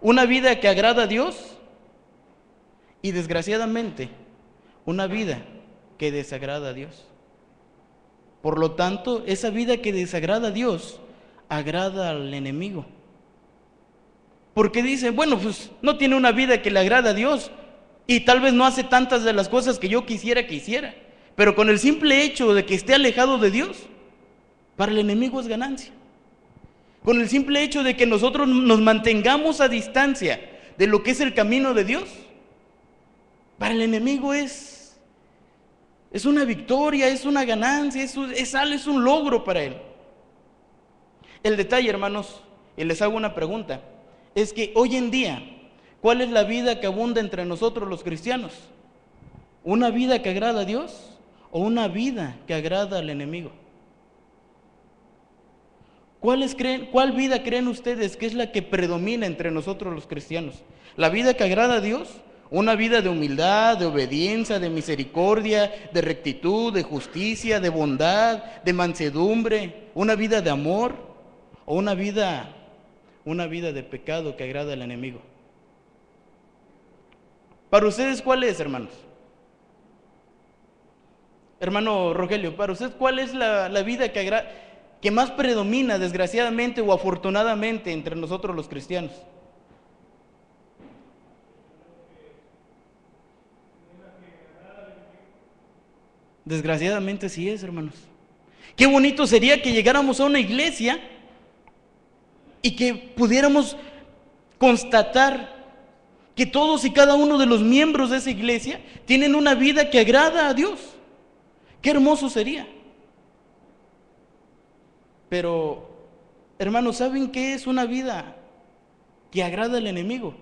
una vida que agrada a Dios y desgraciadamente una vida que desagrada a Dios. Por lo tanto, esa vida que desagrada a Dios agrada al enemigo. Porque dice, bueno, pues no tiene una vida que le agrada a Dios y tal vez no hace tantas de las cosas que yo quisiera que hiciera, pero con el simple hecho de que esté alejado de Dios, para el enemigo es ganancia. Con el simple hecho de que nosotros nos mantengamos a distancia de lo que es el camino de Dios, para el enemigo es una victoria, es una ganancia, es un logro para él. El detalle, hermanos, y les hago una pregunta, es que hoy en día, ¿cuál es la vida que abunda entre nosotros los cristianos? ¿Una vida que agrada a Dios o una vida que agrada al enemigo? ¿Cuál vida creen ustedes que es la que predomina entre nosotros los cristianos? ¿La vida que agrada a Dios? ¿Una vida de humildad, de obediencia, de misericordia, de rectitud, de justicia, de bondad, de mansedumbre? ¿Una vida de amor? ¿O una vida de pecado que agrada al enemigo? ¿Para ustedes cuál es, hermanos? Hermano Rogelio, para usted, ¿cuál es la vida que más predomina, desgraciadamente o afortunadamente, entre nosotros los cristianos? Desgraciadamente sí es, hermanos. Qué bonito sería que llegáramos a una iglesia y que pudiéramos constatar que todos y cada uno de los miembros de esa iglesia tienen una vida que agrada a Dios. Qué hermoso sería. Pero, hermanos, ¿saben qué es una vida que agrada al enemigo?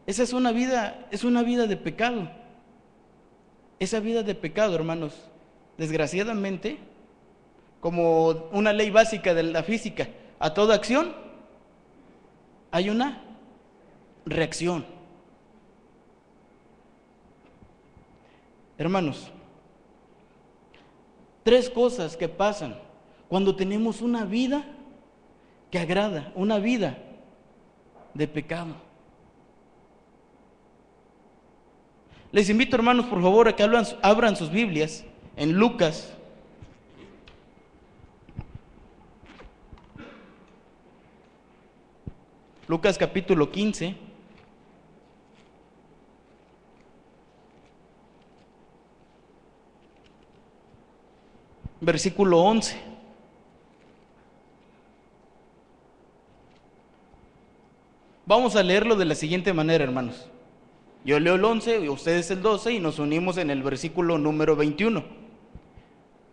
Esa es una vida de pecado. Esa vida de pecado, hermanos, desgraciadamente, como una ley básica de la física, a toda acción hay una reacción. Hermanos, 3 cosas que pasan cuando tenemos una vida que agrada, una vida de pecado. Les invito, hermanos, por favor, a que abran sus Biblias en Lucas. Lucas capítulo 15. Versículo 11. Vamos a leerlo de la siguiente manera, hermanos. Yo leo el 11 y ustedes el 12 y nos unimos en el versículo número 21.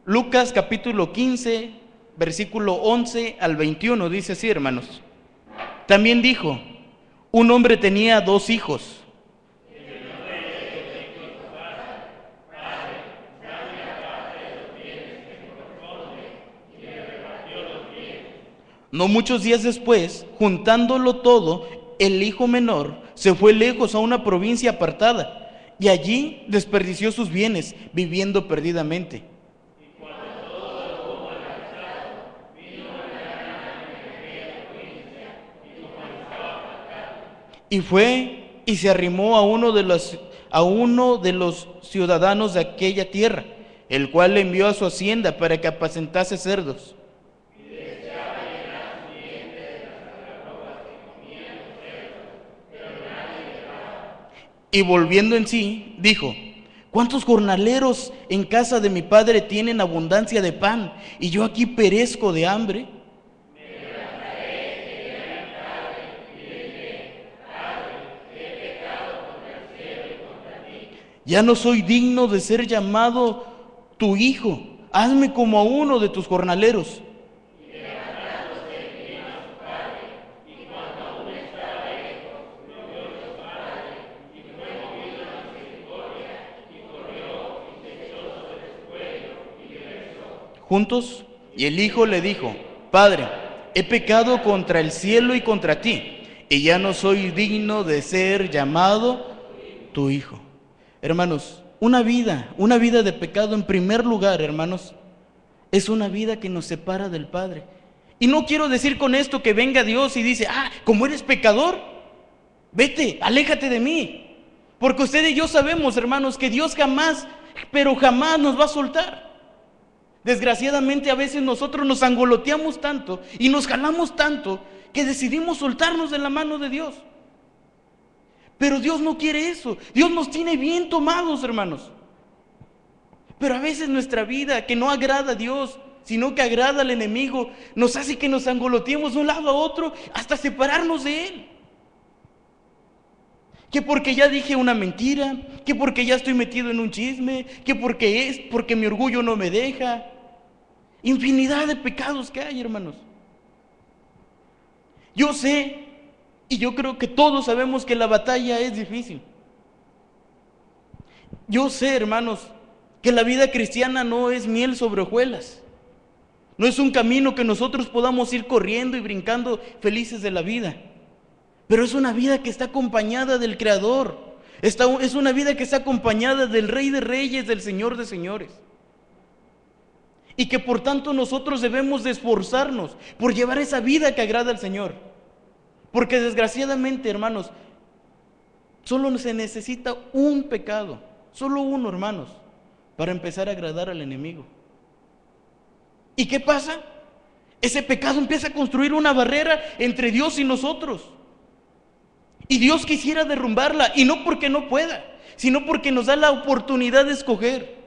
Lucas capítulo 15, versículo 11 al 21, dice así, hermanos. También dijo, un hombre tenía 2 hijos. No muchos días después, juntándolo todo, el hijo menor se fue lejos a una provincia apartada y allí desperdició sus bienes, viviendo perdidamente. Y fue y se arrimó a uno de los ciudadanos de aquella tierra, el cual le envió a su hacienda para que apacentase cerdos. Y volviendo en sí, dijo, ¿cuántos jornaleros en casa de mi padre tienen abundancia de pan, y yo aquí perezco de hambre? Ya no soy digno de ser llamado tu hijo, hazme como a uno de tus jornaleros. Juntos, y el hijo le dijo, Padre, he pecado contra el cielo y contra ti, y ya no soy digno de ser llamado tu hijo. Hermanos, una vida de pecado, en primer lugar, hermanos, es una vida que nos separa del Padre. Y no quiero decir con esto que venga Dios y dice, como eres pecador, Vete, aléjate de mí. Porque usted y yo sabemos, hermanos, que Dios jamás, pero jamás nos va a soltar. Desgraciadamente a veces nosotros nos angoloteamos tanto y nos jalamos tanto que decidimos soltarnos de la mano de Dios. Pero Dios no quiere eso. Dios nos tiene bien tomados, hermanos. Pero a veces nuestra vida, que no agrada a Dios, sino que agrada al enemigo, nos hace que nos angoloteemos de un lado a otro hasta separarnos de Él. Que porque ya dije una mentira, que porque ya estoy metido en un chisme, que porque mi orgullo no me deja. Infinidad de pecados que hay, hermanos. Yo sé, y yo creo que todos sabemos que la batalla es difícil. Yo sé, hermanos, que la vida cristiana no es miel sobre hojuelas. No es un camino que nosotros podamos ir corriendo y brincando felices de la vida. Pero es una vida que está acompañada del Creador. Es una vida que está acompañada del Rey de Reyes, del Señor de Señores. Y que por tanto nosotros debemos de esforzarnos por llevar esa vida que agrada al Señor. Porque desgraciadamente, hermanos, solo se necesita un pecado, solo uno, hermanos, para empezar a agradar al enemigo. ¿Y qué pasa? Ese pecado empieza a construir una barrera entre Dios y nosotros. Y Dios quisiera derrumbarla, y no porque no pueda, sino porque nos da la oportunidad de escoger.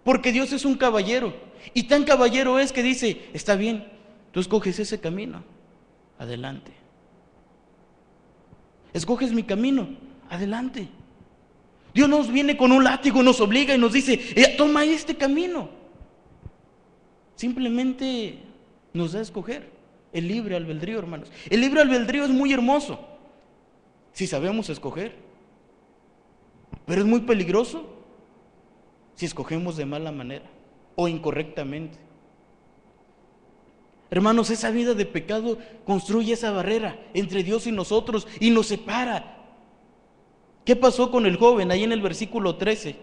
Porque Dios es un caballero, y tan caballero es que dice, está bien, tú escoges ese camino, adelante. Escoges mi camino, adelante. Dios nos viene con un látigo, nos obliga y nos dice, toma este camino. Simplemente nos da a escoger el libre albedrío, hermanos. El libre albedrío es muy hermoso, si sabemos escoger. Pero es muy peligroso si escogemos de mala manera o incorrectamente. Hermanos, esa vida de pecado construye esa barrera entre Dios y nosotros y nos separa. ¿Qué pasó con el joven ahí en el versículo 13?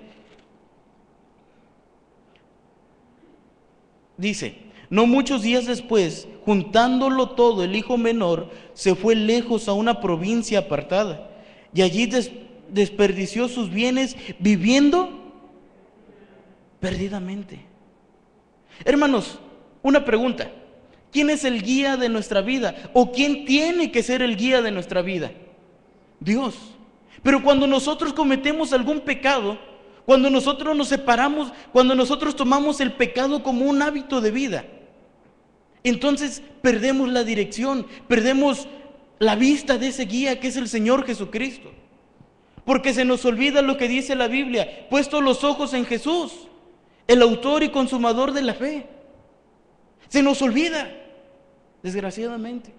Dice, no muchos días después, juntándolo todo, el hijo menor se fue lejos a una provincia apartada y allí desperdició sus bienes viviendo perdidamente. Hermanos, una pregunta. ¿Quién es el guía de nuestra vida? ¿O quién tiene que ser el guía de nuestra vida? Dios. Pero cuando nosotros cometemos algún pecado, cuando nosotros nos separamos, cuando nosotros tomamos el pecado como un hábito de vida, entonces perdemos la dirección, perdemos la vista de ese guía que es el Señor Jesucristo. Porque se nos olvida lo que dice la Biblia, puesto los ojos en Jesús, el autor y consumador de la fe. Se nos olvida, desgraciadamente.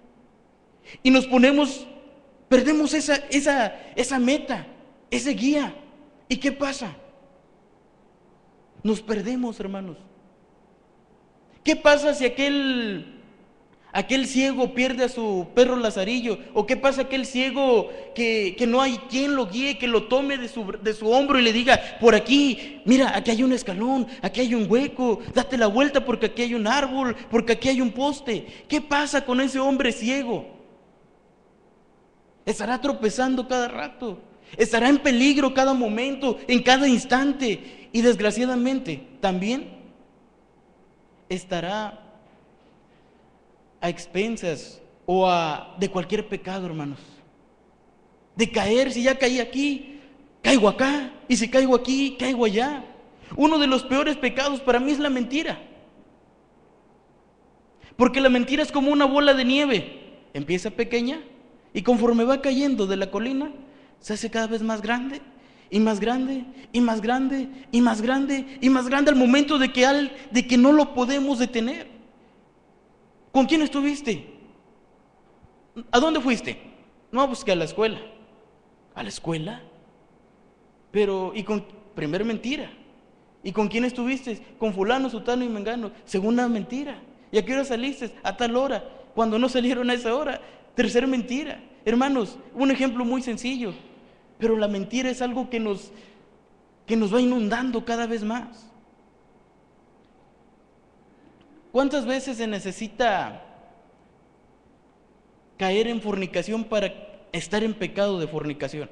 Y perdemos esa meta, ese guía. ¿Y qué pasa? Nos perdemos, hermanos. ¿Qué pasa si aquel ciego pierde a su perro Lazarillo? ¿O qué pasa aquel ciego que no hay quien lo guíe, que lo tome de su hombro y le diga, por aquí, mira, aquí hay un escalón, aquí hay un hueco, date la vuelta porque aquí hay un árbol, porque aquí hay un poste? ¿Qué pasa con ese hombre ciego? Estará tropezando cada rato, estará en peligro cada momento, en cada instante, y desgraciadamente también estará a expensas de cualquier pecado, hermanos. De caer, si ya caí aquí, caigo acá, y si caigo aquí, caigo allá. Uno de los peores pecados para mí es la mentira. Porque la mentira es como una bola de nieve. Empieza pequeña y conforme va cayendo de la colina, se hace cada vez más grande, y más grande, y más grande, y más grande, y más grande, al momento de que no lo podemos detener. ¿Con quién estuviste? ¿A dónde fuiste? No, pues que a la escuela. ¿A la escuela? Pero, primera mentira. ¿Y con quién estuviste? Con fulano, sutano y mengano. Segunda mentira. ¿Y a qué hora saliste? A tal hora. Cuando no salieron a esa hora. Tercera mentira. Hermanos, un ejemplo muy sencillo. Pero la mentira es algo que nos va inundando cada vez más. ¿Cuántas veces se necesita caer en fornicación para estar en pecado de fornicación?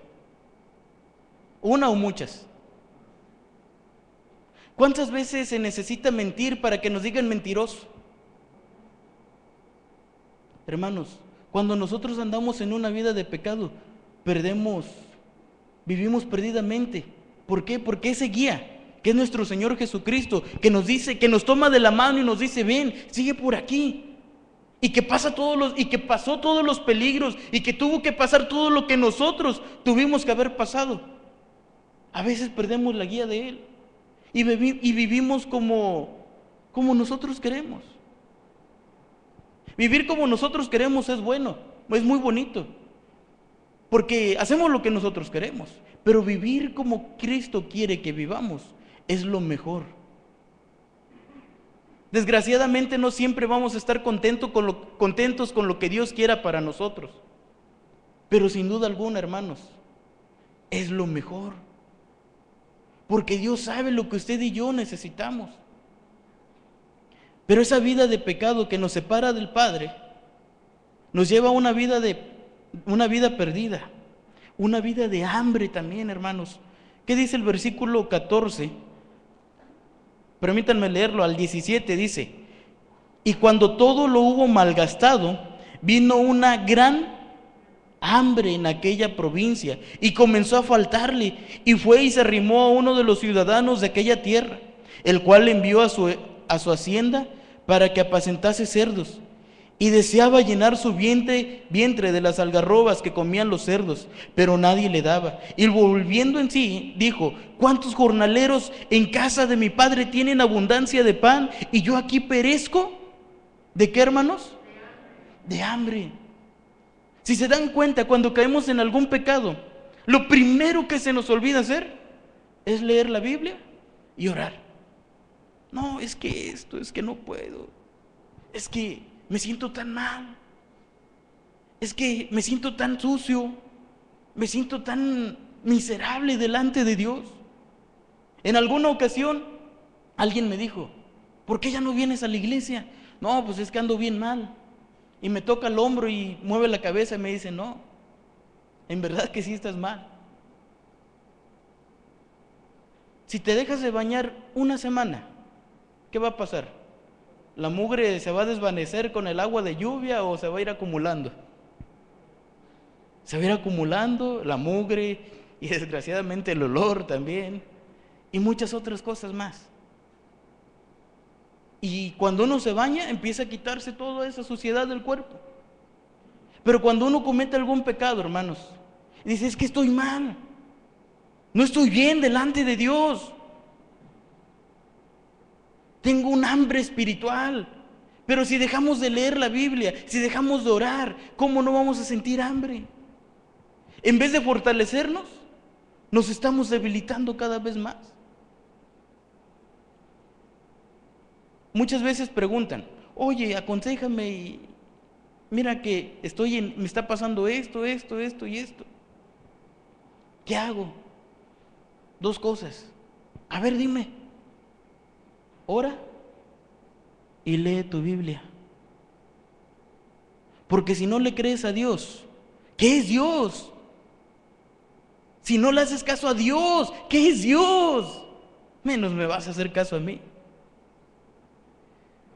¿Una o muchas? ¿Cuántas veces se necesita mentir para que nos digan mentiroso? Hermanos, cuando nosotros andamos en una vida de pecado, vivimos perdidamente. ¿Por qué? Porque ese guía, que es nuestro Señor Jesucristo, que nos dice, que nos toma de la mano y nos dice, ven, sigue por aquí. Y que pasó todos los peligros, y que tuvo que pasar todo lo que nosotros tuvimos que haber pasado. A veces perdemos la guía de Él y vivimos como nosotros queremos. Vivir como nosotros queremos es bueno, es muy bonito, porque hacemos lo que nosotros queremos. Pero vivir como Cristo quiere que vivamos es lo mejor. Desgraciadamente no siempre vamos a estar contentos con lo que Dios quiera para nosotros. Pero sin duda alguna, hermanos, es lo mejor. Porque Dios sabe lo que usted y yo necesitamos. Pero esa vida de pecado que nos separa del Padre nos lleva a una vida perdida, una vida de hambre también, hermanos. ¿Qué dice el versículo 14? Permítanme leerlo, al 17 dice: y cuando todo lo hubo malgastado, vino una gran hambre en aquella provincia y comenzó a faltarle, y fue y se arrimó a uno de los ciudadanos de aquella tierra, el cual le envió a su hacienda para que apacentase cerdos, y deseaba llenar su vientre de las algarrobas que comían los cerdos, pero nadie le daba. Y volviendo en sí, dijo: ¿cuántos jornaleros en casa de mi padre tienen abundancia de pan, y yo aquí perezco? ¿De qué, hermanos? De hambre. Si se dan cuenta, cuando caemos en algún pecado, lo primero que se nos olvida hacer es leer la Biblia y orar. No, es que no puedo. Es que me siento tan mal. Es que me siento tan sucio. Me siento tan miserable delante de Dios. En alguna ocasión, alguien me dijo: ¿por qué ya no vienes a la iglesia? No, pues es que ando bien mal. Y me toca el hombro y mueve la cabeza y me dice: no, en verdad que sí estás mal. Si te dejas de bañar una semana, ¿qué va a pasar? ¿La mugre se va a desvanecer con el agua de lluvia o se va a ir acumulando? Se va a ir acumulando la mugre y desgraciadamente el olor también y muchas otras cosas más. Y cuando uno se baña, empieza a quitarse toda esa suciedad del cuerpo. Pero cuando uno comete algún pecado, hermanos, dice: es que estoy mal, no estoy bien delante de Dios. Tengo un hambre espiritual. Pero si dejamos de leer la Biblia, si dejamos de orar, ¿cómo no vamos a sentir hambre? En vez de fortalecernos, nos estamos debilitando cada vez más. Muchas veces preguntan: oye, aconséjame, y mira que me está pasando esto y esto. ¿Qué hago? Dos cosas. A ver, dime. Ora y lee tu Biblia. Porque si no le crees a Dios, ¿qué es Dios? Si no le haces caso a Dios, ¿qué es Dios? Menos me vas a hacer caso a mí.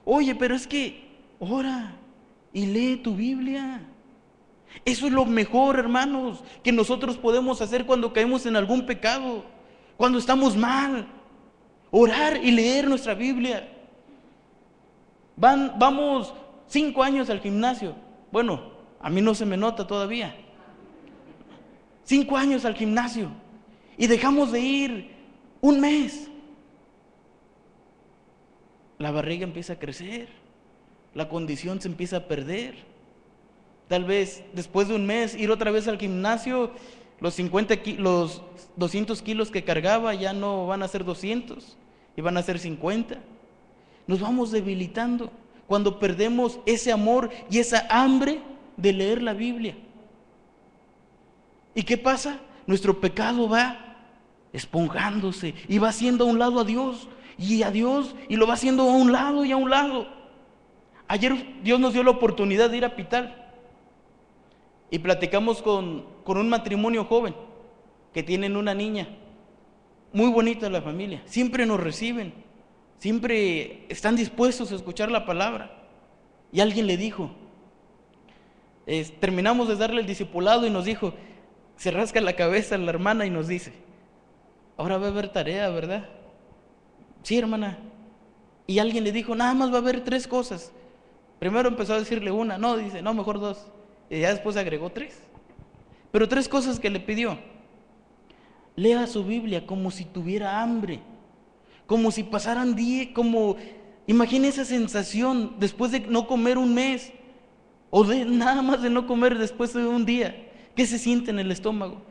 Oye, pero es que ora y lee tu Biblia. Eso es lo mejor, hermanos, que nosotros podemos hacer cuando caemos en algún pecado, cuando estamos mal. Orar y leer nuestra Biblia. Vamos 5 años al gimnasio. Bueno, a mí no se me nota todavía. 5 años al gimnasio y dejamos de ir un mes. La barriga empieza a crecer, la condición se empieza a perder. Tal vez después de un mes ir otra vez al gimnasio, los 200 kilos que cargaba ya no van a ser 200 y van a ser 50. Nos vamos debilitando cuando perdemos ese amor y esa hambre de leer la Biblia. ¿Y qué pasa? Nuestro pecado va esponjándose y va haciendo a un lado a Dios y lo va haciendo a un lado y a un lado. Ayer Dios nos dio la oportunidad de ir a Pital. y platicamos con un matrimonio joven que tienen una niña. Muy bonita la familia, siempre nos reciben, siempre están dispuestos a escuchar la palabra. Y alguien le dijo, terminamos de darle el discipulado y nos dijo, se rasca la cabeza la hermana y nos dice, ahora va a haber tarea, ¿verdad? Sí, hermana. Y alguien le dijo, nada más va a haber 3 cosas. Primero empezó a decirle una, no, dice, no, mejor 2. Y ya después agregó 3. Pero 3 cosas que le pidió. Lea su Biblia como si tuviera hambre, como si pasaran días, imagine esa sensación después de no comer un mes, o de nada más de no comer después de un día, ¿qué se siente en el estómago?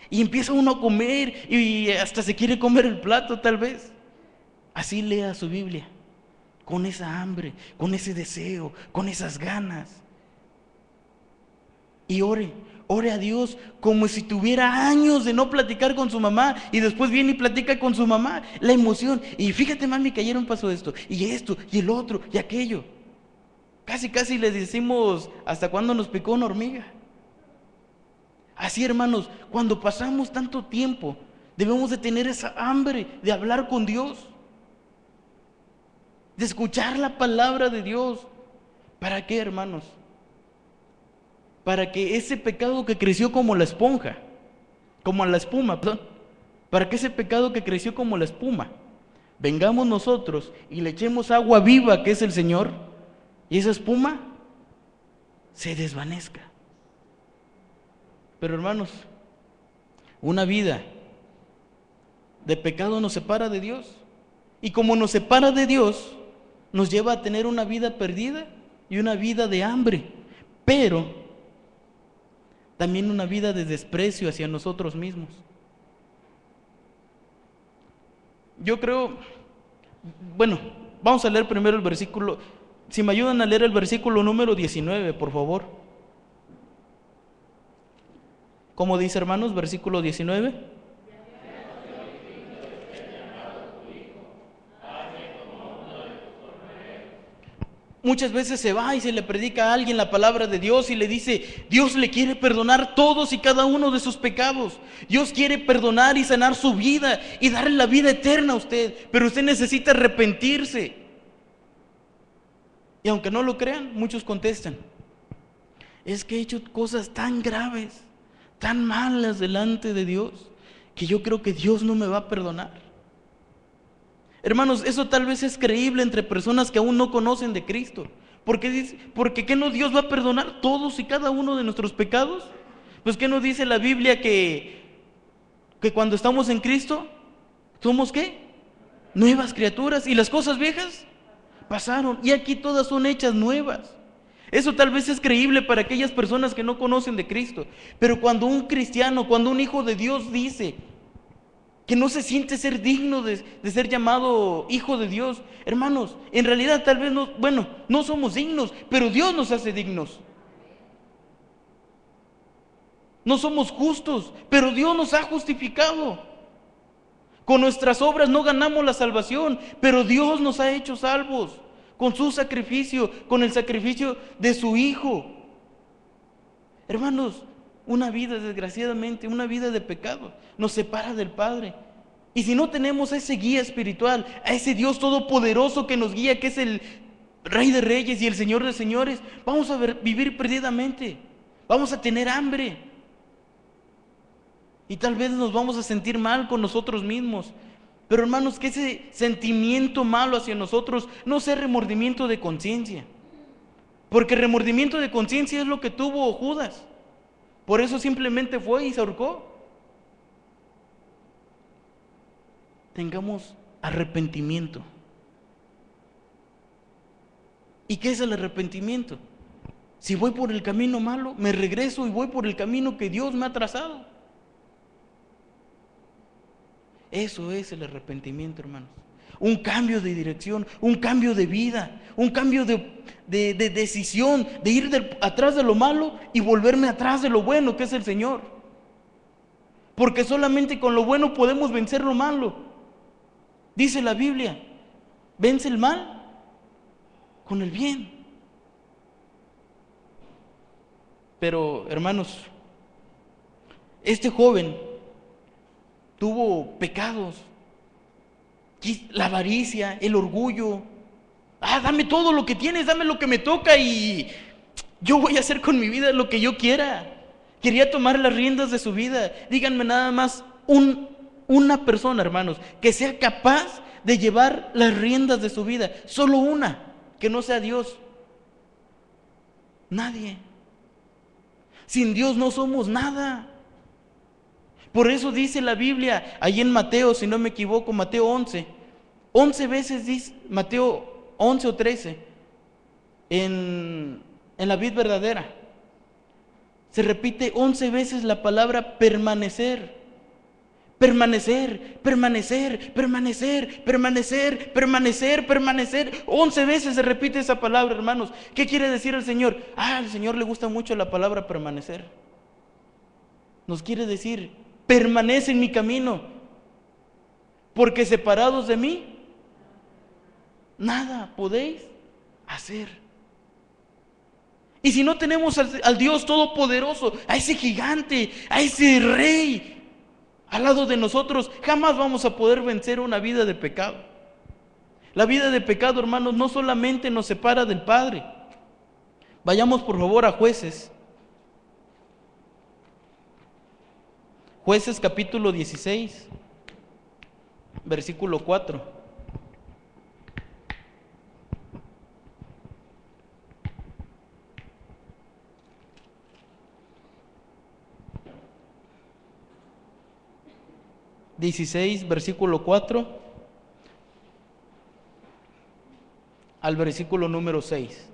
Y empieza uno a comer y hasta se quiere comer el plato tal vez. Así lea su Biblia, con esa hambre, con ese deseo, con esas ganas. Y ore a Dios como si tuviera años de no platicar con su mamá y después viene y platica con su mamá, la emoción. Y fíjate, mami, que ayer me pasó esto y el otro y aquello. Casi le decimos, ¿hasta cuándo nos picó una hormiga? Así, hermanos, cuando pasamos tanto tiempo, debemos de tener esa hambre de hablar con Dios, de escuchar la palabra de Dios. ¿Para qué, hermanos? Para que ese pecado que creció como la esponja, como la espuma, perdón, para que ese pecado que creció como la espuma, vengamos nosotros y le echemos agua viva que es el Señor, y esa espuma se desvanezca. Pero hermanos, una vida de pecado nos separa de Dios, y como nos separa de Dios, nos lleva a tener una vida perdida y una vida de hambre, pero también una vida de desprecio hacia nosotros mismos. Yo creo, bueno, vamos a leer primero el versículo. Si me ayudan a leer el versículo número 19, por favor. ¿Cómo dice, hermanos? Versículo 19. Muchas veces se va y se le predica a alguien la palabra de Dios y le dice, Dios le quiere perdonar todos y cada uno de sus pecados. Dios quiere perdonar y sanar su vida y darle la vida eterna a usted, pero usted necesita arrepentirse. Y aunque no lo crean, muchos contestan, es que he hecho cosas tan graves, tan malas delante de Dios, que yo creo que Dios no me va a perdonar. Hermanos, eso tal vez es creíble entre personas que aún no conocen de Cristo. Porque ¿qué no Dios va a perdonar todos y cada uno de nuestros pecados? Pues ¿qué nos dice la Biblia que cuando estamos en Cristo, somos ¿qué? Nuevas criaturas, y las cosas viejas pasaron, y aquí todas son hechas nuevas. Eso tal vez es creíble para aquellas personas que no conocen de Cristo. Pero cuando un cristiano, cuando un hijo de Dios dice que no se siente ser digno de ser llamado hijo de Dios, hermanos, en realidad tal vez no somos dignos, pero Dios nos hace dignos. No somos justos, pero Dios nos ha justificado. Con nuestras obras no ganamos la salvación, pero Dios nos ha hecho salvos con su sacrificio, con el sacrificio de su Hijo. Hermanos, una vida, desgraciadamente, una vida de pecado nos separa del Padre. Y si no tenemos a ese guía espiritual, a ese Dios todopoderoso que nos guía, que es el Rey de Reyes y el Señor de Señores, vamos a vivir perdidamente, vamos a tener hambre. Y tal vez nos vamos a sentir mal con nosotros mismos. Pero hermanos, que ese sentimiento malo hacia nosotros no sea remordimiento de conciencia. Porque remordimiento de conciencia es lo que tuvo Judas. Por eso simplemente fue y se ahorcó. Tengamos arrepentimiento. ¿Y qué es el arrepentimiento? Si voy por el camino malo, me regreso y voy por el camino que Dios me ha trazado. Eso es el arrepentimiento, hermanos. Un cambio de dirección, un cambio de vida, un cambio de decisión, de ir atrás de lo malo y volverme atrás de lo bueno que es el Señor. Porque solamente con lo bueno podemos vencer lo malo. Dice la Biblia, vence el mal con el bien. Pero, hermanos, este joven tuvo pecados, la avaricia, el orgullo. Dame todo lo que tienes, dame lo que me toca y yo voy a hacer con mi vida lo que yo quiera. Quería tomar las riendas de su vida. Díganme nada más una persona, hermanos, que sea capaz de llevar las riendas de su vida. Solo una, que no sea Dios. Nadie. Sin Dios no somos nada. Por eso dice la Biblia, ahí en Mateo, si no me equivoco, Mateo 11 veces dice, Mateo 11 o 13, en la vid verdadera, se repite 11 veces la palabra permanecer. Permanecer, permanecer, permanecer, permanecer, permanecer, permanecer. 11 veces se repite esa palabra, hermanos. ¿Qué quiere decir el Señor? Al Señor le gusta mucho la palabra permanecer. Nos quiere decir, permanece en mi camino, porque separados de mí, nada podéis hacer. Y si no tenemos al Dios Todopoderoso, a ese gigante, a ese rey al lado de nosotros, jamás vamos a poder vencer una vida de pecado. La vida de pecado, hermanos, no solamente nos separa del Padre. Vayamos por favor a Jueces. Jueces capítulo 16, versículo 4. Versículo 4 al versículo número 6.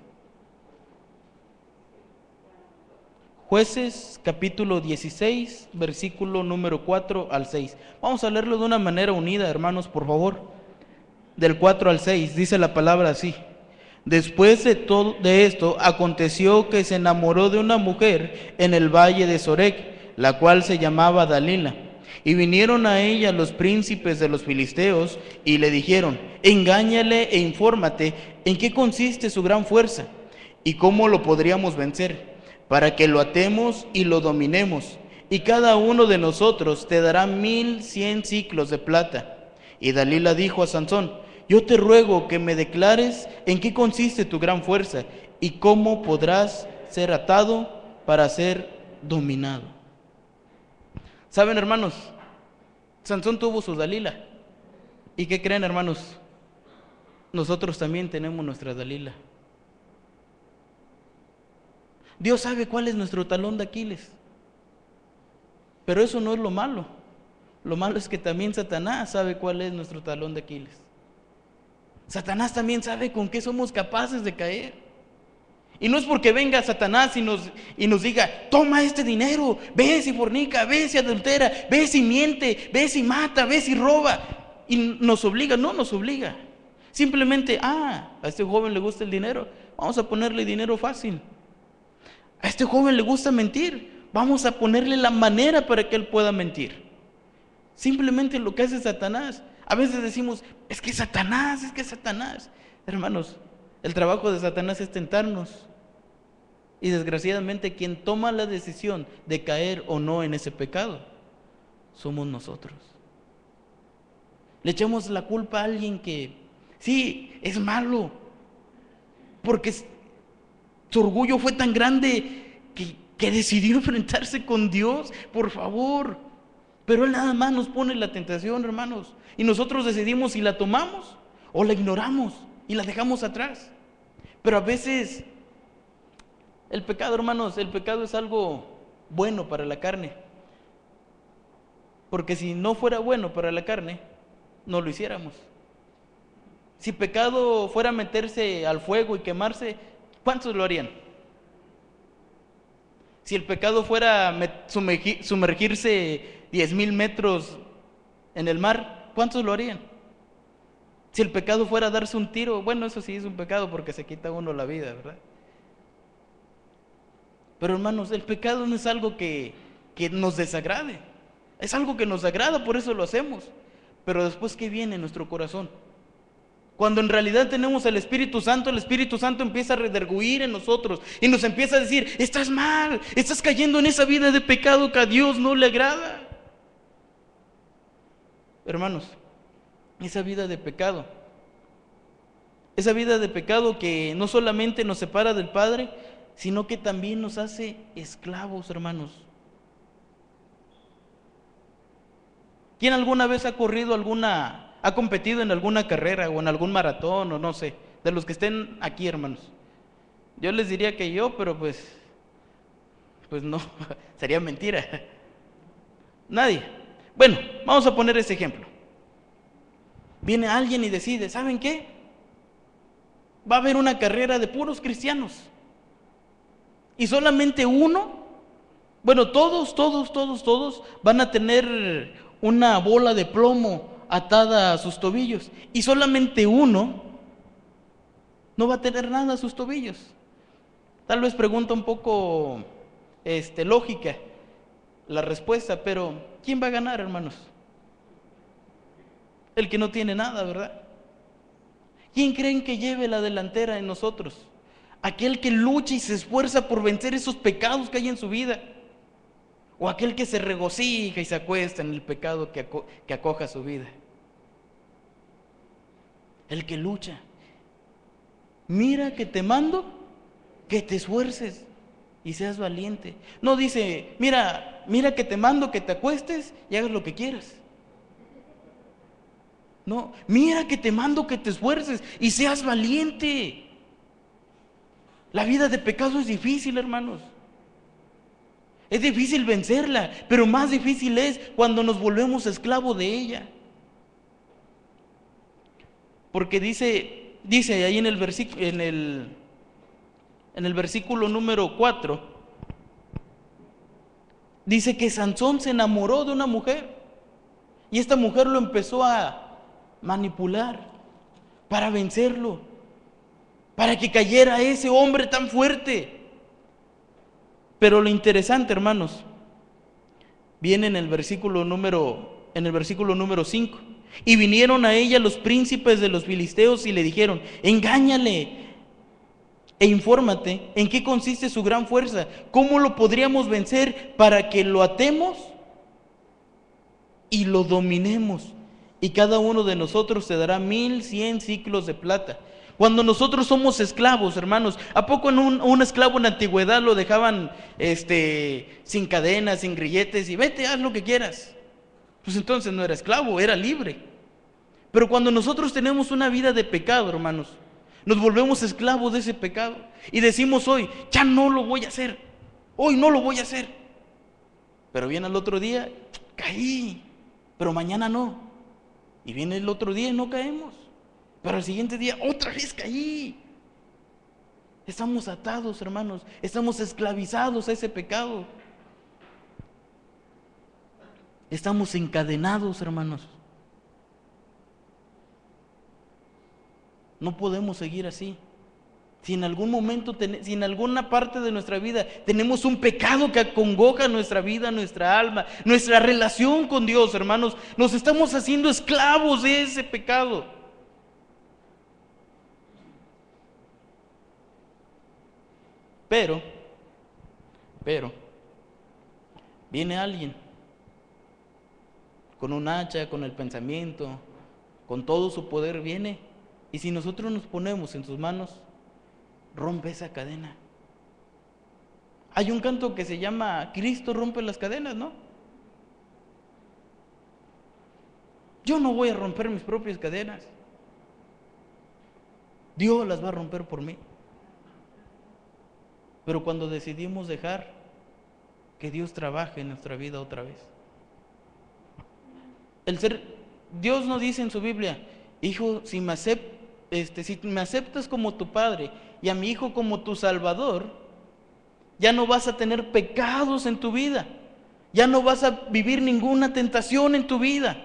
Jueces capítulo 16, versículo número 4 al 6. Vamos a leerlo de una manera unida, hermanos, por favor. Del 4 al 6, dice la palabra así. Después de esto, aconteció que se enamoró de una mujer en el valle de Sorek, la cual se llamaba Dalila. Y vinieron a ella los príncipes de los filisteos y le dijeron: engáñale e infórmate en qué consiste su gran fuerza y cómo lo podríamos vencer, para que lo atemos y lo dominemos, y cada uno de nosotros te dará 1100 siclos de plata. Y Dalila dijo a Sansón: yo te ruego que me declares en qué consiste tu gran fuerza y cómo podrás ser atado para ser dominado. ¿Saben, hermanos? Sansón tuvo su Dalila. ¿Y qué creen, hermanos? Nosotros también tenemos nuestra Dalila. Dios sabe cuál es nuestro talón de Aquiles. Pero eso no es lo malo. Lo malo es que también Satanás sabe cuál es nuestro talón de Aquiles. Satanás también sabe con qué somos capaces de caer. Y no es porque venga Satanás y nos diga: toma este dinero, ve si fornica, ve si adultera, ve si miente, ve si mata, ve si roba. Y nos obliga, no nos obliga. Simplemente, a este joven le gusta el dinero, vamos a ponerle dinero fácil. A este joven le gusta mentir, vamos a ponerle la manera para que él pueda mentir. Simplemente lo que hace Satanás. A veces decimos: es que Satanás. Hermanos, el trabajo de Satanás es tentarnos. Y desgraciadamente quien toma la decisión de caer o no en ese pecado somos nosotros. Le echamos la culpa a alguien que sí, es malo, porque su orgullo fue tan grande que decidió enfrentarse con Dios. Por favor. Pero Él nada más nos pone la tentación, hermanos, y nosotros decidimos si la tomamos o la ignoramos y la dejamos atrás. Pero a veces el pecado, hermanos, el pecado es algo bueno para la carne. Porque si no fuera bueno para la carne, no lo hiciéramos. Si pecado fuera meterse al fuego y quemarse, ¿cuántos lo harían? Si el pecado fuera sumergirse 10,000 metros en el mar, ¿cuántos lo harían? Si el pecado fuera darse un tiro, bueno, eso sí es un pecado porque se quita uno la vida, ¿verdad? Pero hermanos, el pecado no es algo que nos desagrade, es algo que nos agrada, por eso lo hacemos. Pero después, ¿qué viene en nuestro corazón? Cuando en realidad tenemos el Espíritu Santo empieza a redarguir en nosotros y nos empieza a decir, estás mal, estás cayendo en esa vida de pecado que a Dios no le agrada. Hermanos, esa vida de pecado que no solamente nos separa del Padre, sino que también nos hace esclavos, hermanos. ¿Quién alguna vez ha competido en alguna carrera o en algún maratón o no sé, de los que estén aquí, hermanos? Yo les diría que yo, pero pues no, sería mentira. Nadie. Bueno, vamos a poner ese ejemplo. Viene alguien y decide, ¿saben qué? Va a haber una carrera de puros cristianos. Y solamente uno, bueno, todos van a tener una bola de plomo atada a sus tobillos. Y solamente uno no va a tener nada a sus tobillos. Tal vez pregunta un poco lógica la respuesta, pero ¿quién va a ganar, hermanos? El que no tiene nada, ¿verdad? ¿Quién creen que lleve la delantera en nosotros? Aquel que lucha y se esfuerza por vencer esos pecados que hay en su vida. O aquel que se regocija y se acuesta en el pecado que acoja su vida. El que lucha. Mira que te mando que te esfuerces y seas valiente. No dice, mira que te mando que te acuestes y hagas lo que quieras. No, mira que te mando que te esfuerces y seas valiente. La vida de pecado es difícil, hermanos. Es difícil vencerla, pero más difícil es cuando nos volvemos esclavos de ella. Porque dice ahí en el versículo número 4, dice que Sansón se enamoró de una mujer y esta mujer lo empezó a manipular para vencerlo, para que cayera ese hombre tan fuerte. Pero lo interesante, hermanos, viene en el versículo número 5. Y vinieron a ella los príncipes de los filisteos y le dijeron, engáñale e infórmate en qué consiste su gran fuerza, cómo lo podríamos vencer para que lo atemos y lo dominemos. Y cada uno de nosotros te dará 1100 siclos de plata. Cuando nosotros somos esclavos, hermanos, ¿a poco un esclavo en la antigüedad lo dejaban sin cadenas, sin grilletes y vete, haz lo que quieras? Pues entonces no era esclavo, era libre. Pero cuando nosotros tenemos una vida de pecado, hermanos, nos volvemos esclavos de ese pecado y decimos hoy, ya no lo voy a hacer, hoy no lo voy a hacer. Pero viene el otro día, caí, pero mañana no. Y viene el otro día y no caemos. Pero al siguiente día, otra vez caí. Estamos atados, hermanos. Estamos esclavizados a ese pecado. Estamos encadenados, hermanos. No podemos seguir así. Si en algún momento, si en alguna parte de nuestra vida tenemos un pecado que acongoja nuestra vida, nuestra alma, nuestra relación con Dios, hermanos, nos estamos haciendo esclavos de ese pecado. Pero, viene alguien con un hacha, con el pensamiento, con todo su poder, viene. Y si nosotros nos ponemos en sus manos, rompe esa cadena. Hay un canto que se llama Cristo rompe las cadenas, ¿no? Yo no voy a romper mis propias cadenas. Dios las va a romper por mí. Pero cuando decidimos dejar que Dios trabaje en nuestra vida otra vez. Dios nos dice en su Biblia, hijo, si me aceptas como tu Padre y a mi hijo como tu Salvador, ya no vas a tener pecados en tu vida, ya no vas a vivir ninguna tentación en tu vida.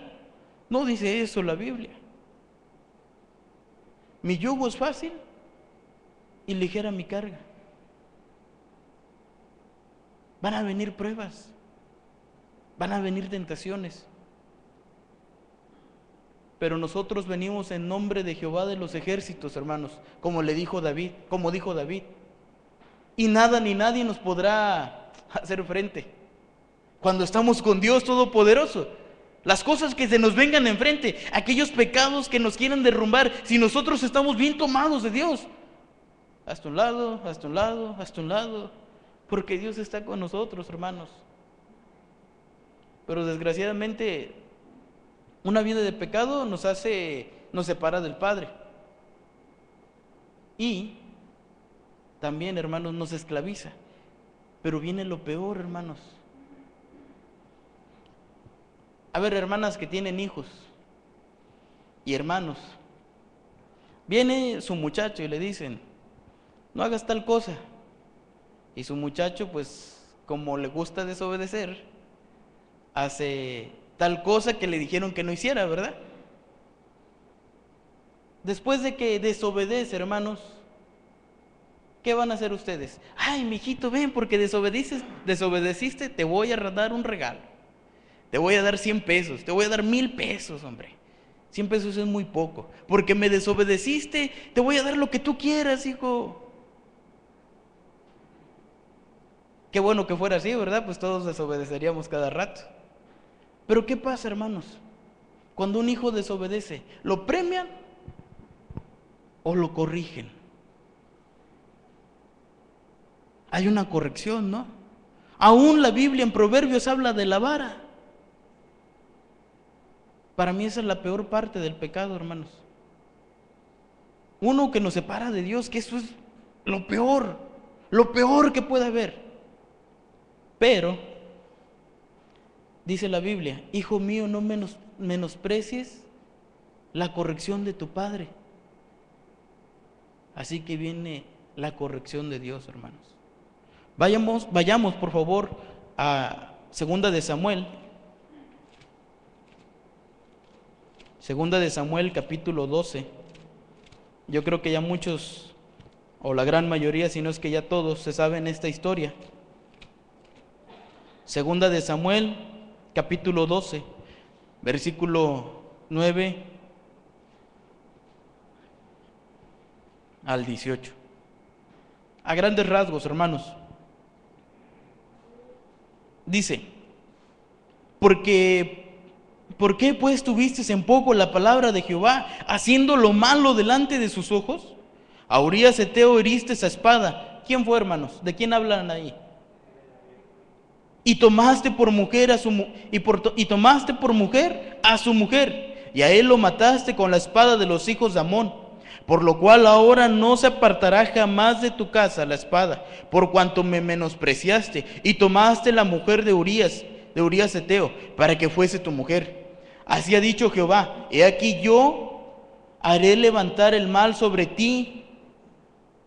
No dice eso la Biblia. Mi yugo es fácil y ligera mi carga. Van a venir pruebas, van a venir tentaciones. pero nosotros venimos en nombre de Jehová de los ejércitos, hermanos, como dijo David. Y nada ni nadie nos podrá hacer frente. Cuando estamos con Dios Todopoderoso, las cosas que se nos vengan enfrente, aquellos pecados que nos quieran derrumbar, si nosotros estamos bien tomados de Dios, hasta un lado, hasta un lado, hasta un lado, porque Dios está con nosotros, hermanos. Pero desgraciadamente, una vida de pecado nos separa del Padre. Y también, hermanos, nos esclaviza. Pero viene lo peor, hermanos. A ver, hermanas que tienen hijos y hermanos, viene su muchacho y le dicen, no hagas tal cosa. Y su muchacho, pues, como le gusta desobedecer, hace tal cosa que le dijeron que no hiciera, ¿verdad? Después de que desobedece, hermanos, ¿qué van a hacer ustedes? Ay, mijito, ven, porque desobedeciste, te voy a dar un regalo. Te voy a dar 100 pesos, te voy a dar 1000 pesos, hombre. 100 pesos es muy poco. Porque me desobedeciste, te voy a dar lo que tú quieras, hijo. Qué bueno que fuera así, ¿verdad? Pues todos desobedeceríamos cada rato. Pero ¿qué pasa, hermanos? Cuando un hijo desobedece, ¿lo premian o lo corrigen? Hay una corrección, ¿no? Aún la Biblia en Proverbios habla de la vara. Para mí esa es la peor parte del pecado, hermanos. Uno que nos separa de Dios, que eso es lo peor que puede haber. Pero, dice la Biblia, hijo mío, no menosprecies la corrección de tu padre. Así que viene la corrección de Dios, hermanos. Vayamos por favor a Segunda de Samuel. Segunda de Samuel, capítulo 12. Yo creo que ya muchos, o la gran mayoría, si no es que ya todos, se saben esta historia. Segunda de Samuel, capítulo 12, versículo 9 al 18. A grandes rasgos, hermanos. Dice, ¿por qué pues tuviste en poco la palabra de Jehová, haciendo lo malo delante de sus ojos? A Urías Eteo heriste esa espada. ¿Quién fue, hermanos? ¿De quién hablan ahí? Y tomaste por mujer a su mujer, y a él lo mataste con la espada de los hijos de Amón. Por lo cual ahora no se apartará jamás de tu casa la espada, por cuanto me menospreciaste y tomaste la mujer de Urías Eteo, para que fuese tu mujer. Así ha dicho Jehová: he aquí yo haré levantar el mal sobre ti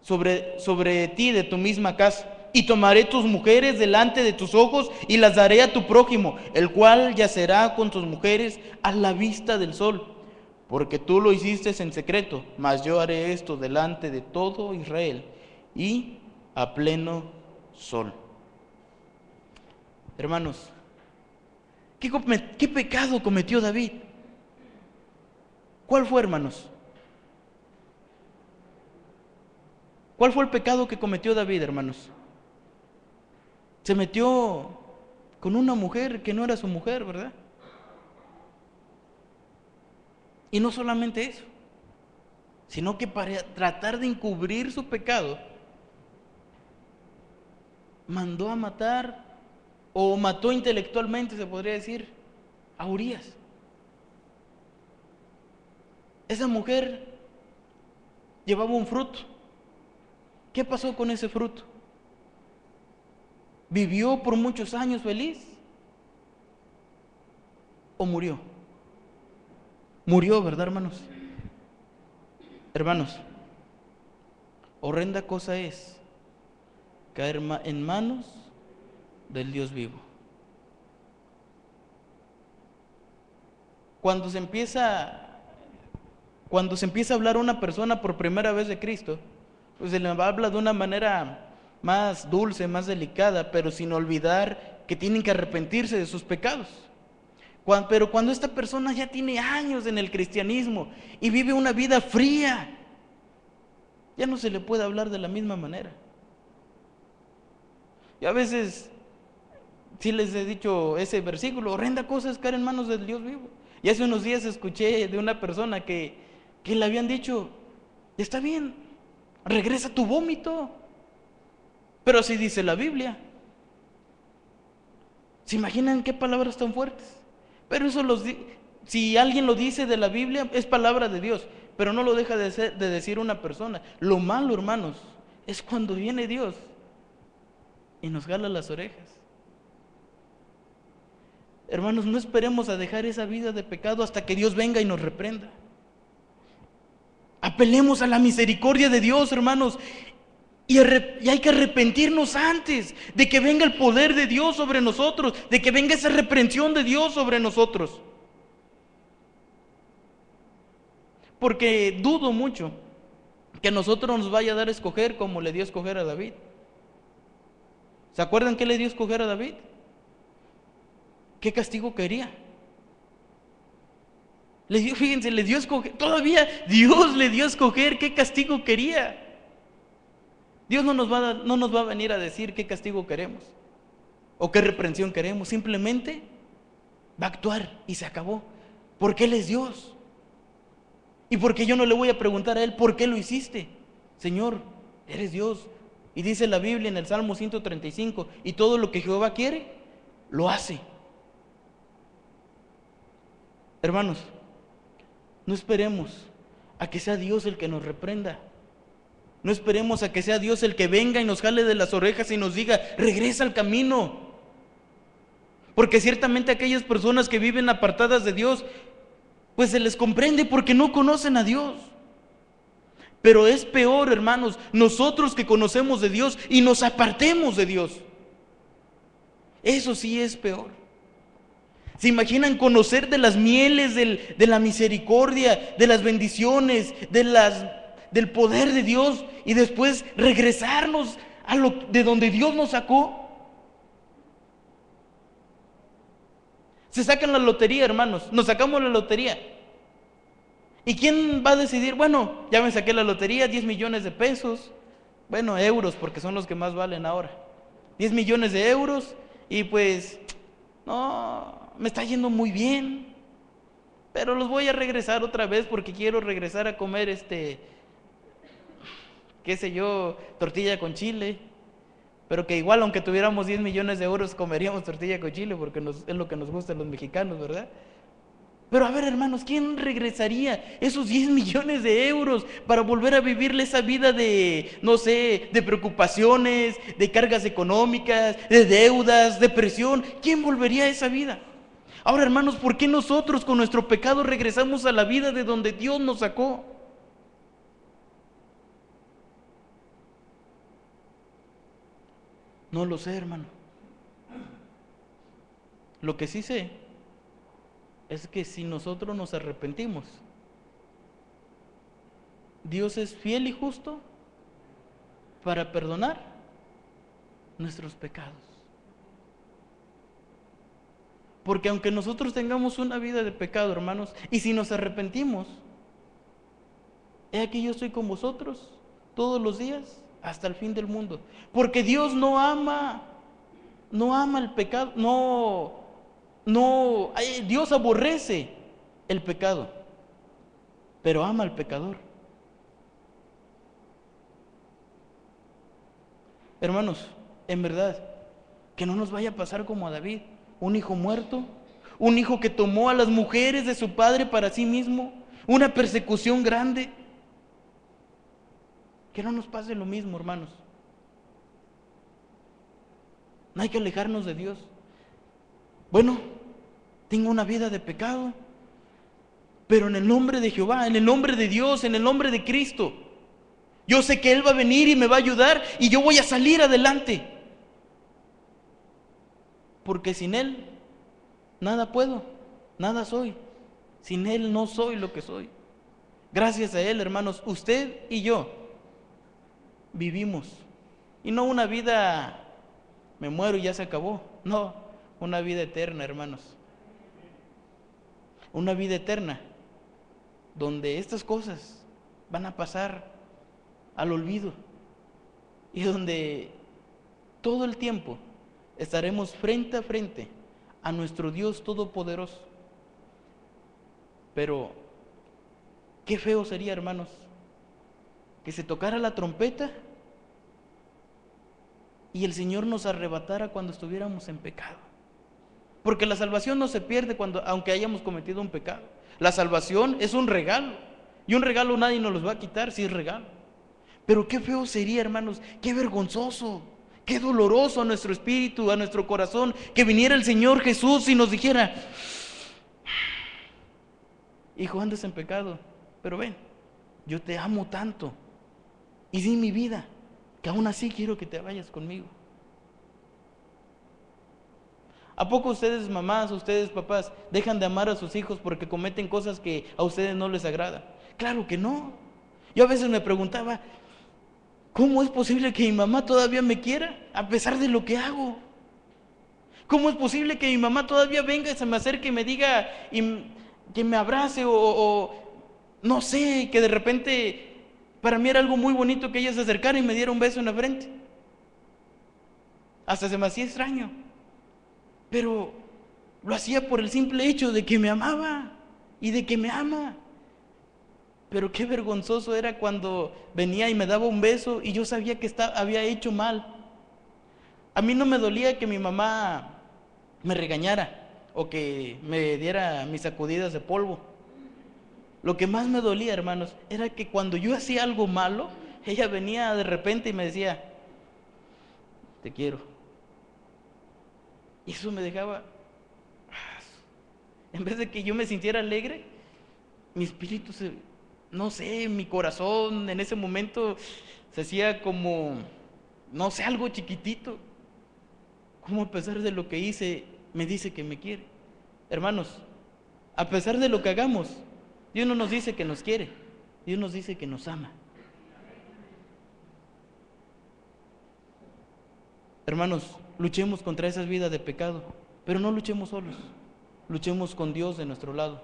de tu misma casa, y tomaré tus mujeres delante de tus ojos y las daré a tu prójimo, el cual yacerá con tus mujeres a la vista del sol. Porque tú lo hiciste en secreto, mas yo haré esto delante de todo Israel y a pleno sol. Hermanos, ¿qué pecado cometió David? ¿Cuál fue, hermanos? ¿Cuál fue el pecado que cometió David, hermanos? Se metió con una mujer que no era su mujer, ¿verdad? Y no solamente eso, sino que para tratar de encubrir su pecado, mandó a matar, o mató intelectualmente, se podría decir, a Urías. Esa mujer llevaba un fruto. ¿Qué pasó con ese fruto? ¿Vivió por muchos años feliz? ¿O murió? Murió, ¿verdad, hermanos? Hermanos, horrenda cosa es caer en manos del Dios vivo. Cuando se empieza a hablar a una persona por primera vez de Cristo, pues se le habla de una manera más dulce, más delicada, pero sin olvidar que tienen que arrepentirse de sus pecados. Pero cuando esta persona ya tiene años en el cristianismo y vive una vida fría, ya no se le puede hablar de la misma manera. Yo a veces sí les he dicho ese versículo: horrenda cosa es caer en manos del Dios vivo. Y hace unos días escuché de una persona que le habían dicho: está bien, regresa a tu vómito. Pero así dice la Biblia. ¿Se imaginan qué palabras tan fuertes? Pero eso si alguien lo dice de la Biblia, es palabra de Dios, pero no lo deja de decir una persona. Lo malo, hermanos, es cuando viene Dios y nos jala las orejas. Hermanos, no esperemos a dejar esa vida de pecado hasta que Dios venga y nos reprenda. Apelemos a la misericordia de Dios, hermanos, y hay que arrepentirnos antes de que venga el poder de Dios sobre nosotros, de que venga esa reprensión de Dios sobre nosotros. Porque dudo mucho que a nosotros nos vaya a dar a escoger como le dio a escoger a David. ¿Se acuerdan qué le dio a escoger a David? ¿Qué castigo quería? Fíjense, le dio a escoger, todavía Dios le dio a escoger qué castigo quería. Dios no nos va a venir a decir qué castigo queremos o qué reprensión queremos, simplemente va a actuar y se acabó, porque Él es Dios. Y porque yo no le voy a preguntar a Él por qué lo hiciste. Señor, eres Dios. Y dice la Biblia en el Salmo 135, y todo lo que Jehová quiere, lo hace. Hermanos, no esperemos a que sea Dios el que nos reprenda. No esperemos a que sea Dios el que venga y nos jale de las orejas y nos diga: regresa al camino. Porque ciertamente aquellas personas que viven apartadas de Dios, pues se les comprende porque no conocen a Dios. Pero es peor, hermanos, nosotros que conocemos de Dios y nos apartemos de Dios. Eso sí es peor. ¿Se imaginan conocer de las mieles de la misericordia, de las bendiciones, del poder de Dios, y después regresarnos de donde Dios nos sacó? Se sacan la lotería, hermanos, nos sacamos la lotería. ¿Y quién va a decidir? Bueno, ya me saqué la lotería, 10 millones de pesos, bueno, euros, porque son los que más valen ahora. 10 millones de euros, y pues, no, me está yendo muy bien, pero los voy a regresar otra vez porque quiero regresar a comer qué sé yo, tortilla con chile. Pero que igual, aunque tuviéramos 10 millones de euros, comeríamos tortilla con chile porque es lo que nos gusta a los mexicanos, ¿verdad? Pero a ver, hermanos, ¿quién regresaría esos 10 millones de euros para volver a vivirle esa vida de, no sé, de preocupaciones, de cargas económicas, de deudas, de presión? ¿Quién volvería a esa vida? Ahora, hermanos, ¿por qué nosotros con nuestro pecado regresamos a la vida de donde Dios nos sacó? No lo sé, hermano. Lo que sí sé es que si nosotros nos arrepentimos, Dios es fiel y justo para perdonar nuestros pecados. Porque aunque nosotros tengamos una vida de pecado, hermanos, y si nos arrepentimos, he aquí yo estoy con vosotros todos los días hasta el fin del mundo. Porque Dios no ama el pecado, Dios aborrece el pecado, pero ama al pecador. Hermanos, en verdad, que no nos vaya a pasar como a David, un hijo muerto, un hijo que tomó a las mujeres de su padre para sí mismo, una persecución grande. Que no nos pase lo mismo, hermanos. No hay que alejarnos de Dios. Bueno, tengo una vida de pecado, pero en el nombre de Jehová, en el nombre de Dios, en el nombre de Cristo, yo sé que Él va a venir y me va a ayudar y yo voy a salir adelante. Porque sin Él nada puedo, nada soy. Sin Él no soy lo que soy. Gracias a Él, hermanos, usted y yo vivimos. Y no una vida, me muero y ya se acabó. No, una vida eterna, hermanos. una vida eterna, donde estas cosas van a pasar al olvido y donde todo el tiempo estaremos frente a frente a nuestro Dios Todopoderoso. Pero qué feo sería, hermanos, que se tocara la trompeta y el Señor nos arrebatara cuando estuviéramos en pecado. Porque la salvación no se pierde aunque hayamos cometido un pecado. La salvación es un regalo, y un regalo nadie nos los va a quitar si es regalo. Pero qué feo sería, hermanos, qué vergonzoso, qué doloroso a nuestro espíritu, a nuestro corazón, que viniera el Señor Jesús y nos dijera: hijo, andas en pecado, pero ven, yo te amo tanto y di mi vida, que aún así quiero que te vayas conmigo. ¿A poco ustedes mamás, ustedes papás, dejan de amar a sus hijos porque cometen cosas que a ustedes no les agradan? Claro que no. Yo a veces me preguntaba, ¿cómo es posible que mi mamá todavía me quiera a pesar de lo que hago? ¿Cómo es posible que mi mamá todavía venga y se me acerque y me diga, y que me abrace, o no sé, que de repente para mí era algo muy bonito que ella se acercara y me diera un beso en la frente? Hasta se me hacía extraño, pero lo hacía por el simple hecho de que me amaba y de que me ama. Pero qué vergonzoso era cuando venía y me daba un beso y yo sabía que había hecho mal. A mí no me dolía que mi mamá me regañara o que me diera mis sacudidas de polvo. Lo que más me dolía, hermanos, era que cuando yo hacía algo malo, ella venía de repente y me decía: te quiero. Y eso me dejaba, en vez de que yo me sintiera alegre, mi espíritu no sé, mi corazón en ese momento se hacía como, no sé, algo chiquitito. Como a pesar de lo que hice, me dice que me quiere. Hermanos, a pesar de lo que hagamos, Dios no nos dice que nos quiere, Dios nos dice que nos ama. Hermanos, luchemos contra esas vidas de pecado, pero no luchemos solos, luchemos con Dios de nuestro lado,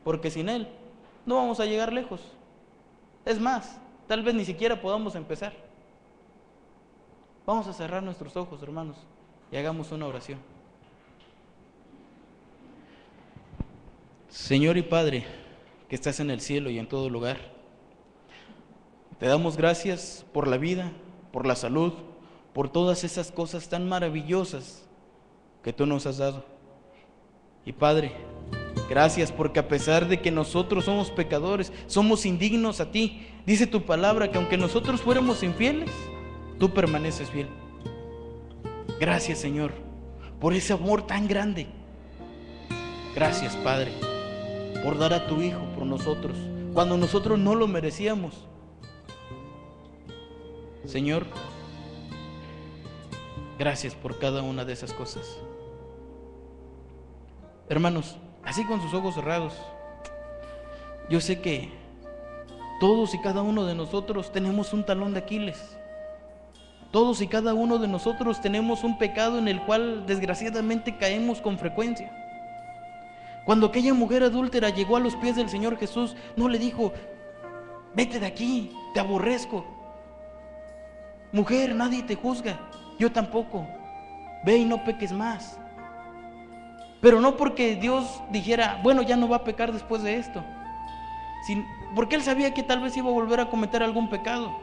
porque sin Él no vamos a llegar lejos. Es más, tal vez ni siquiera podamos empezar. Vamos a cerrar nuestros ojos, hermanos, y hagamos una oración. Señor y Padre, que estás en el cielo y en todo lugar, te damos gracias por la vida, por la salud, por todas esas cosas tan maravillosas que tú nos has dado. Y Padre, gracias porque a pesar de que nosotros somos pecadores, somos indignos a ti, dice tu palabra que aunque nosotros fuéramos infieles, tú permaneces fiel. Gracias, Señor, por ese amor tan grande. Gracias, Padre, por dar a tu Hijo por nosotros, cuando nosotros no lo merecíamos. Señor, gracias por cada una de esas cosas. Hermanos, así con sus ojos cerrados, yo sé que todos y cada uno de nosotros tenemos un talón de Aquiles. Todos y cada uno de nosotros tenemos un pecado en el cual desgraciadamente caemos con frecuencia. Cuando aquella mujer adúltera llegó a los pies del Señor Jesús, no le dijo: vete de aquí, te aborrezco. Mujer, nadie te juzga, yo tampoco. Ve y no peques más. Pero no porque Dios dijera: bueno, ya no va a pecar después de esto, porque Él sabía que tal vez iba a volver a cometer algún pecado.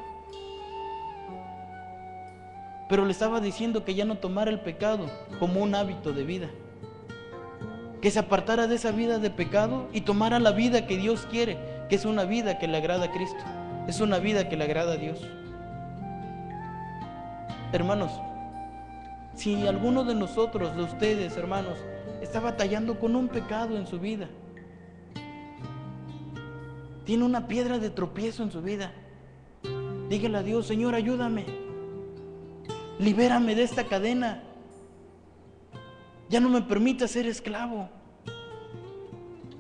Pero le estaba diciendo que ya no tomara el pecado como un hábito de vida, que se apartara de esa vida de pecado y tomara la vida que Dios quiere, que es una vida que le agrada a Cristo, es una vida que le agrada a Dios. Hermanos, si alguno de nosotros, de ustedes, hermanos, está batallando con un pecado en su vida, tiene una piedra de tropiezo en su vida, dígale a Dios: Señor, ayúdame, libérame de esta cadena, ya no me permita ser esclavo,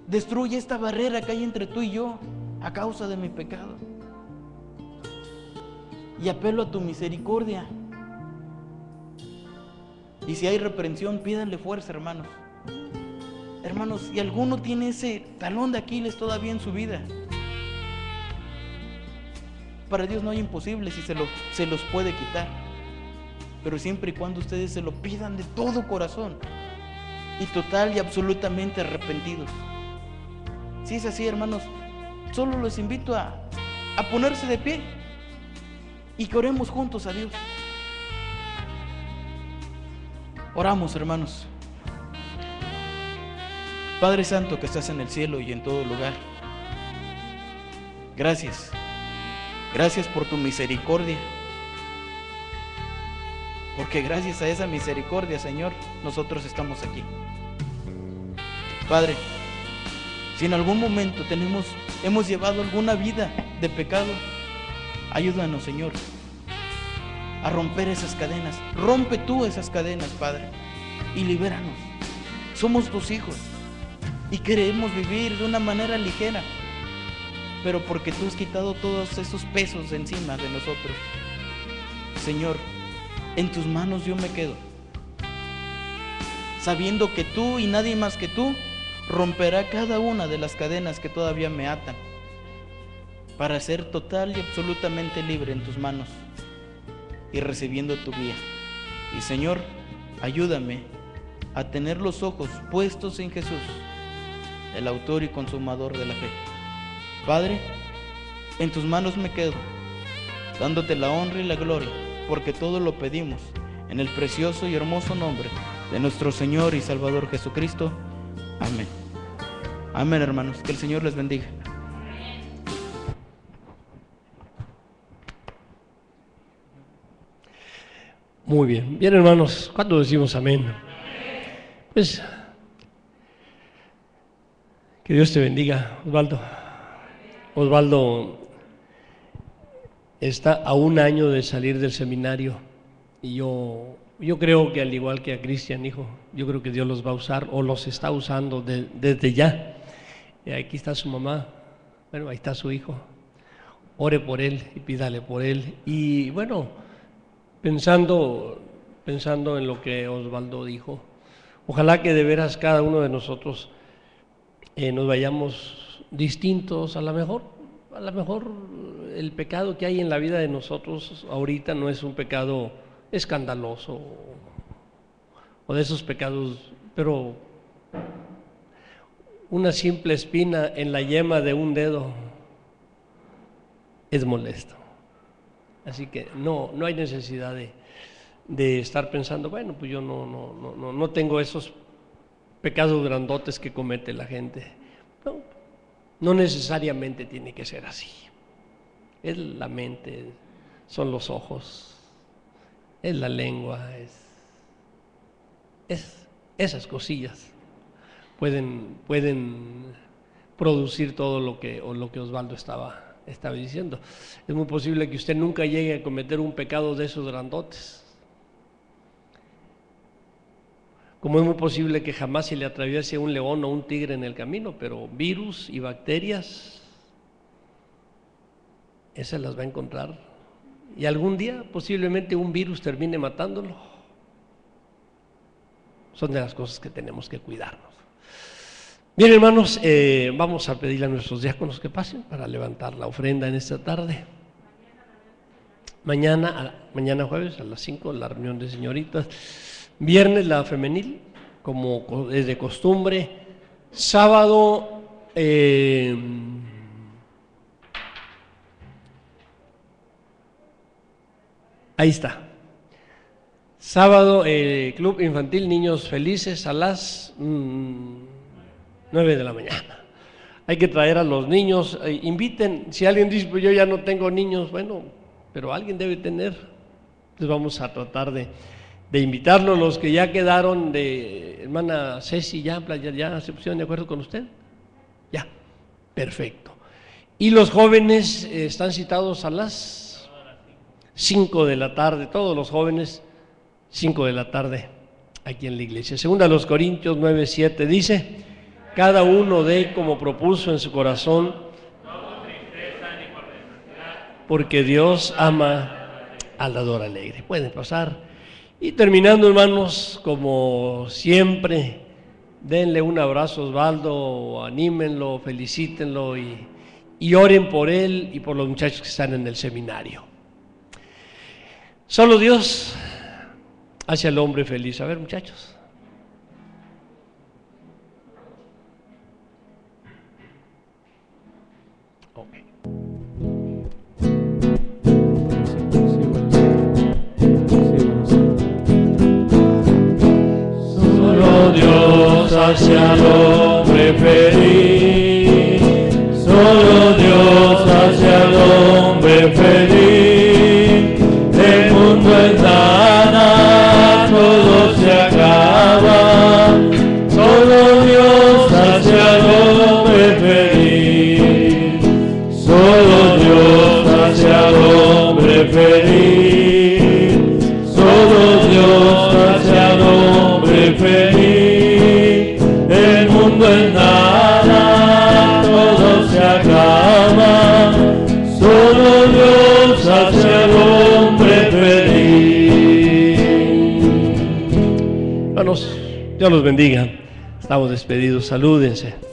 destruye esta barrera que hay entre tú y yo a causa de mi pecado. Y apelo a tu misericordia. Y si hay reprensión, pídanle fuerza, hermanos. hermanos, si alguno tiene ese talón de Aquiles todavía en su vida, para Dios no hay imposibles y se los puede quitar, pero siempre y cuando ustedes se lo pidan de todo corazón y total y absolutamente arrepentidos. Si es así, hermanos, solo los invito a ponerse de pie y que oremos juntos a Dios. Oramos, hermanos. Padre Santo que estás en el cielo y en todo lugar, gracias por tu misericordia, porque gracias a esa misericordia, Señor, nosotros estamos aquí. Padre, si en algún momento hemos llevado alguna vida de pecado, ayúdanos, Señor, a romper esas cadenas. Rompe tú esas cadenas, Padre, y libéranos. Somos tus hijos y queremos vivir de una manera ligera, pero porque tú has quitado todos esos pesos de encima de nosotros. Señor, en tus manos yo me quedo, sabiendo que tú y nadie más que tú romperá cada una de las cadenas que todavía me atan, para ser total y absolutamente libre en tus manos y recibiendo tu guía. Y Señor, ayúdame a tener los ojos puestos en Jesús, el autor y consumador de la fe. Padre, en tus manos me quedo, dándote la honra y la gloria, porque todo lo pedimos en el precioso y hermoso nombre de nuestro Señor y Salvador Jesucristo. Amén. Amén, hermanos. Que el Señor les bendiga. Muy bien. Bien, hermanos, ¿cuándo decimos amén? Pues, que Dios te bendiga, Osvaldo. Osvaldo está a un año de salir del seminario y yo creo que al igual que a Cristian, hijo, yo creo que Dios los va a usar o los está usando desde ya. Y aquí está su mamá, bueno, ahí está su hijo. Ore por él y pídale por él. Y bueno, pensando en lo que Osvaldo dijo, ojalá que de veras cada uno de nosotros nos vayamos distintos. A lo mejor el pecado que hay en la vida de nosotros ahorita no es un pecado escandaloso o de esos pecados, pero una simple espina en la yema de un dedo es molesto. Así que no hay necesidad de estar pensando, bueno, pues yo no tengo esos pecados grandotes que comete la gente. No necesariamente tiene que ser así. Es la mente, son los ojos, es la lengua, es esas cosillas pueden producir todo lo que Osvaldo estaba diciendo. Es muy posible que usted nunca llegue a cometer un pecado de esos grandotes, como es muy posible que jamás se le atraviese un león o un tigre en el camino, pero virus y bacterias, esas las va a encontrar, y algún día posiblemente un virus termine matándolo. Son de las cosas que tenemos que cuidarnos. Bien, hermanos, vamos a pedirle a nuestros diáconos que pasen para levantar la ofrenda en esta tarde. Mañana jueves a las 5 la reunión de señoritas. Viernes la femenil, como es de costumbre. Sábado ahí está. Sábado Club Infantil Niños Felices a las 9 de la mañana. Hay que traer a los niños, inviten. Si alguien dice, pues yo ya no tengo niños, bueno, pero alguien debe tener. Entonces vamos a tratar de invitarlos. Los que ya quedaron, de hermana Ceci, ya se pusieron de acuerdo con usted. Ya, perfecto. Y los jóvenes están citados a las 5 de la tarde, todos los jóvenes, 5 de la tarde, aquí en la iglesia. Segunda a los Corintios 9:7 dice: cada uno dé como propuso en su corazón, porque Dios ama al dador alegre. Pueden pasar. Y terminando, hermanos, como siempre, denle un abrazo a Osvaldo, anímenlo, felicítenlo y oren por él y por los muchachos que están en el seminario. Solo Dios hace al hombre feliz. A ver, muchachos. Okay. Solo Dios hace al hombre feliz. Solo Dios hace al hombre feliz. El mundo es nada, todo se acaba. Solo Dios hace al hombre feliz. Solo Dios hace al hombre feliz. Solo Dios hace al hombre feliz. El mundo es nada, todo se acaba. Solo Dios hace al hombre feliz. Hermanos, Dios los bendiga. Estamos despedidos. Salúdense.